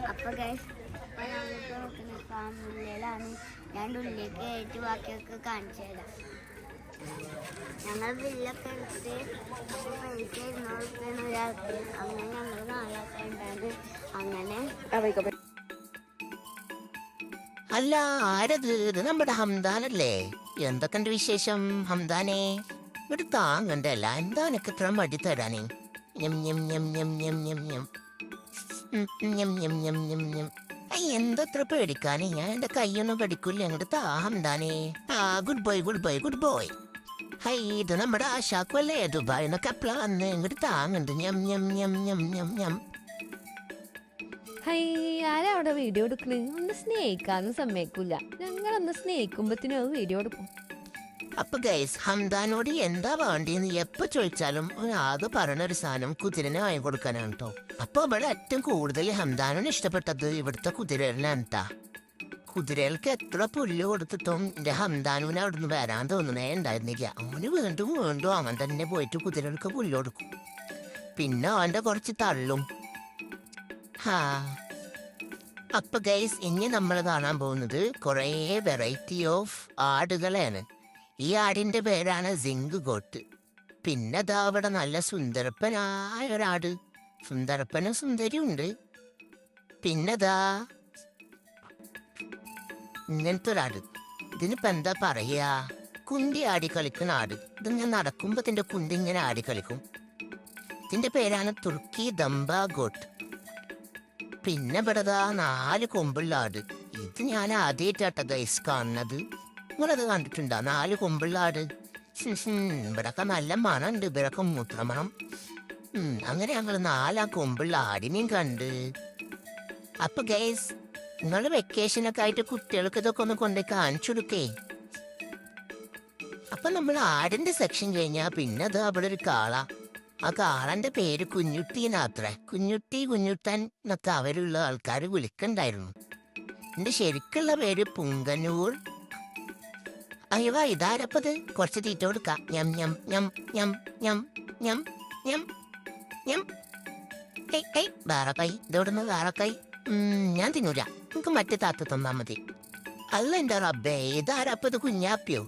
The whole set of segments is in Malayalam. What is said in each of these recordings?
അപ്പോൾ ഗൈസ് ഇപ്പോൾ ഞങ്ങൾക്ക് നോക്കുന്ന ഫാമിലിയിലാണ്. ഞാൻ ഉള്ളിലേക്ക് കയറ്റി ബാക്കിയൊക്കെ കാണിച്ചു തരാം. ഞങ്ങൾ ബില്ലൊക്കെ എടുത്ത് അപ്പോൾ പൈസ 200 രൂപയാണ് ഒരാൾക്ക്. അങ്ങനെ ഞങ്ങൾ 4 ആൾക്കാർ ഉണ്ടായത്. അങ്ങനെ അല്ല, ആരത്? ഇത് നമ്മുടെ ഹംദാനല്ലേ? എന്തൊക്കെയുണ്ട് വിശേഷം ഹംദാനെ? ഒരു താങ്ങണ്ടല്ല, എന്താ എനിക്ക് ഇത്ര മടി തരാനേ? എന്തത്ര പേടിക്കാനേ? ഞാൻ എന്റെ കൈയൊന്നും പഠിക്കൂല. അങ്ങോട്ട് താ ഹംദാനെ. Good boy good boy good boy. Hi, ഇത് നമ്മുടെ ആശാക്കുമല്ലേ? ദുബായിന്നൊക്കെ എപ്പോഴാ വന്ന്? ഇങ്ങോട്ട് താങ്ങുണ്ട്. ഹൈ, ആരാ അവിടെ വീഡിയോ എടുക്കണ്? ഒന്ന് സ്നേഹിക്കാനും സമ്മതിക്കൂല. ഞങ്ങളൊന്ന് സ്നേഹിക്കുമ്പത്തിനും വീഡിയോ എടുക്കും. അപ്പൊ ഗൈസ്, ഹംദാനോട് എന്താ വേണ്ടിയെന്ന് എപ്പോ ചോദിച്ചാലും ആകെ പറഞ്ഞൊരു സാധനം കുതിരനെ വാങ്ങി കൊടുക്കാനാണ് കേട്ടോ. അപ്പൊ ഇവിടെ ഏറ്റവും കൂടുതൽ ഹംദാനോട് ഇഷ്ടപ്പെട്ടത് ഇവിടുത്തെ കുതിരകളിലാണ് കേട്ടാ. കുതിരകൾക്ക് എത്ര പുല്ല് കൊടുത്തിട്ടും എന്റെ ഹംദാനുവിനെ അവിടുന്ന് വരാൻ തോന്നുന്നേ ഉണ്ടായിരുന്നില്ല. അവന് വീണ്ടും വീണ്ടും അവൻ തന്നെ പോയിട്ട് കുതിരകൾക്ക് പുല്ല് കൊടുക്കും. പിന്നെ അവന്റെ കുറച്ച് തള്ളും. അപ്പൊ ഗൈസ്, ഇനി നമ്മൾ കാണാൻ പോകുന്നത് കുറേ വെറൈറ്റി ഓഫ് ആടുകളെയാണ്. ഈ ആടിന്റെ പേരാണ് സിങ്ക് ഗോട്ട്. പിന്നെ ദാ അവിടെ നല്ല സുന്ദരപ്പനായ ഒരാട്. സുന്ദരപ്പനും സുന്ദരിയുണ്ട്. പിന്നെ ദാ ഇങ്ങനത്തെ ഒരാട്. ഇതിനിപ്പോ എന്താ പറയാ? കുന്തി ആടി കളിക്കുന്ന ആട്. ഇതിങ്ങനെ നടക്കുമ്പോ ഇതിന്റെ കുന്തി ഇങ്ങനെ ആടി കളിക്കും. ഇതിന്റെ പേരാണ് തുർക്കി ദംബ ഗോട്ട്. പിന്നെ ഇവിടെ 4 കൊമ്പുള്ള ആട്. ഇത് ഞാൻ ആദ്യമായിട്ടാട്ട ഗൈസ് കാണുന്നത്. നിങ്ങളത് കണ്ടിട്ടുണ്ടോ? 4 കൊമ്പുള്ള ആട്. ഇവിടൊക്കെ നല്ല മണമുണ്ട്. ഇവരൊക്കെ മൂത്രമണം. അങ്ങനെ ഞങ്ങൾ 4 കൊമ്പുള്ള ആടിനെയും കണ്ട്. അപ്പൊ ഗൈസ്, നിങ്ങൾ വെക്കേഷനൊക്കെ ആയിട്ട് കുട്ടികൾക്ക് ഇതൊക്കെ ഒന്ന് കൊണ്ടേ കാണിച്ചു കൊടുക്കേ. അപ്പൊ നമ്മൾ ആടിന്റെ സെക്ഷൻ കഴിഞ്ഞാൽ പിന്നെ അത് അവിടെ ഒരു കാള. ആ കാളന്റെ പേര് കുഞ്ഞുട്ടീനാത്രേ. കുഞ്ഞുട്ടി കുഞ്ഞുട്ടൻ എന്നൊക്കെ അവരുള്ള ആൾക്കാർ വിളിക്കണ്ടായിരുന്നു. എന്റെ ശരിക്കുള്ള പേര് പുങ്കന്നൂർ. അയ്യോ, ഇതാരപ്പത്? കുറച്ച് തീറ്റ കൊടുക്കാം. ഞം ഞം ഞം ഞം ഞം ഞം ഞം ഞം. വേറെ കൈ ഇതോടുന്ന് വേറെ കൈ. ഞാൻ തിന്നൂല, നമുക്ക് മറ്റേ താത്ത തന്നാ മതി. അല്ല എന്റെ റബ്ബേ, ഇതാരപ്പത്? കുഞ്ഞാപ്പിയോ?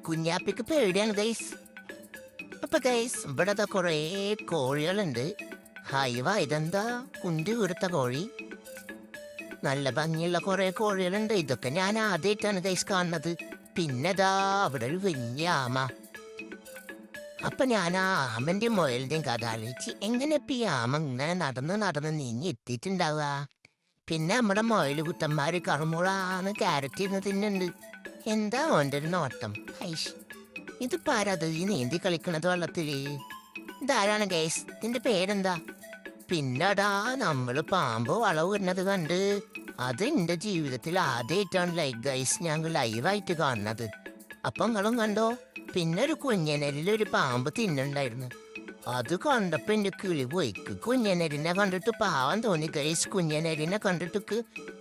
കുഞ്ഞാപ്പിക്ക് പേടിയാണ് ഗൈസ്. അപ്പൊ ഗൈസ്, ഇവിടെ കുറേ കോഴികളുണ്ട്. ഹൈവ, ഇതെന്താ കുണ്ടി വീർത്ത കോഴി? നല്ല ഭംഗിയുള്ള കുറെ കോഴികളുണ്ട്. ഇതൊക്കെ ഞാൻ ആദ്യമായിട്ടാണ് ഗൈസ് കാണുന്നത്. പിന്നെതാ അവിടെ ഒരു വലിയ ആമ. അപ്പൊ ഞാൻ ആ ആമന്റെയും മുയലിന്റെയും കഥ ആലോചിച്ച്, എങ്ങനെ ഇപ്പൊ ഈ ആമ ഇങ്ങനെ നടന്ന് നടന്ന് നീങ്ങി എത്തിയിട്ടുണ്ടാവുക? പിന്നെ നമ്മുടെ മുയല് കുട്ടന്മാര് കറുമുളാന്ന് ക്യാരറ്റ് ഇരുന്ന് തിന്നുണ്ട്. എന്താ ഓൻ്റെ ഒരു നോട്ടം? ഐഷ്, ഇതിപ്പോ ആരാത് ഈ നീന്തി കളിക്കണത് വെള്ളത്തില്? ഇതാരാണ് ഗൈസ്? ഇതിന്റെ പേരെന്താ? പിന്നെടാ നമ്മള് പാമ്പ് വളവ് വരുന്നത് കണ്ട്. അത് എന്റെ ജീവിതത്തിൽ ആദ്യമായിട്ടാണ് ഗൈസ് ഞങ്ങൾ ലൈവായിട്ട് കാണുന്നത്. അപ്പൊ നിങ്ങളും കണ്ടോ? പിന്നെ ഒരു കുഞ്ഞനരിലൊരു പാമ്പ് തിന്നുണ്ടായിരുന്നു. അത് കണ്ടപ്പോ എന്റെ കിളി പോയിക്ക്. കുഞ്ഞനരിനെ കണ്ടിട്ട് പാവം തോന്നി ഗൈസ്. കുഞ്ഞനരിനെ കണ്ടിട്ട്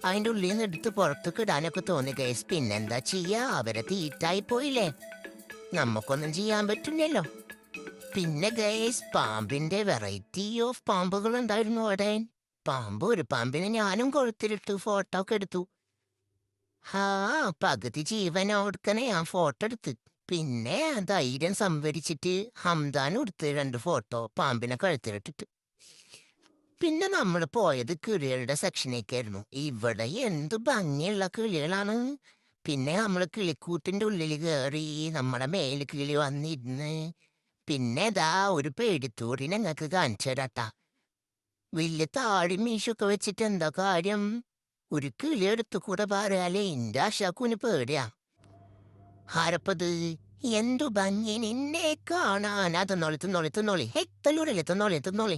അതിന്റെ ഉള്ളിൽ നിന്ന് എടുത്ത് പുറത്തേക്ക് ഇടാനൊക്കെ തോന്നി ഗൈസ്. പിന്നെന്താ ചെയ്യാ, അവരെ തീറ്റായി പോയില്ലേ, നമുക്കൊന്നും ചെയ്യാൻ പറ്റില്ലല്ലോ. പിന്നെ ഗൈസ്, പാമ്പിന്റെ വെറൈറ്റി ഓഫ് പാമ്പുകൾ ഉണ്ടായിരുന്നു അവിടെ. ഒരു പാമ്പിനെ ഞാനും കൊളുത്തിലിട്ടു ഫോട്ടോ ഒക്കെ എടുത്തു. പകുതി ജീവൻ കൊടുക്കണേ ഞാൻ ഫോട്ടോ എടുത്ത്. പിന്നെ ധൈര്യം സംഭരിച്ചിട്ട് ഹംദാനും എടുത്ത് 2 ഫോട്ടോ പാമ്പിനെ കഴുത്തിലിട്ടിട്ട്. പിന്നെ നമ്മൾ പോയത് കിളികളുടെ സെക്ഷനേക്കായിരുന്നു. ഇവിടെ എന്ത് ഭംഗിയുള്ള കിളികളാണ്. പിന്നെ നമ്മൾ കിളിക്കൂട്ടിന്റെ ഉള്ളിൽ കയറി നമ്മുടെ മേല് കിളി വന്നിരുന്ന്. പിന്നെ ഒരു പേടിത്തൂറി ഞങ്ങൾക്ക് കാണിച്ചു തരാട്ടാ. വലിയ താഴി മീശൊക്കെ വെച്ചിട്ട് എന്താ കാര്യം? ഒരു കിളി എടുത്തു കൂടെ പറയാലേ എന്റെ ആശാക്കുന് പേടിയാ. ആരപ്പത്? എന്തു ഭംഗി നിന്നെ കാണാൻ. തിന്നോളി. തിന്നോളി.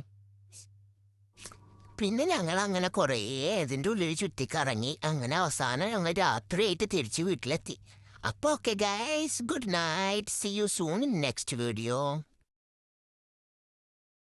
പിന്നെ ഞങ്ങൾ അങ്ങനെ കുറേ ഇതിന്റെ ഉള്ളിൽ ചുറ്റിക്കറങ്ങി. അങ്ങനെ അവസാനം ഞങ്ങൾ രാത്രിയായിട്ട് തിരിച്ച് വീട്ടിലെത്തി. അപ്പൊ okay guys, good night. See you soon in next video.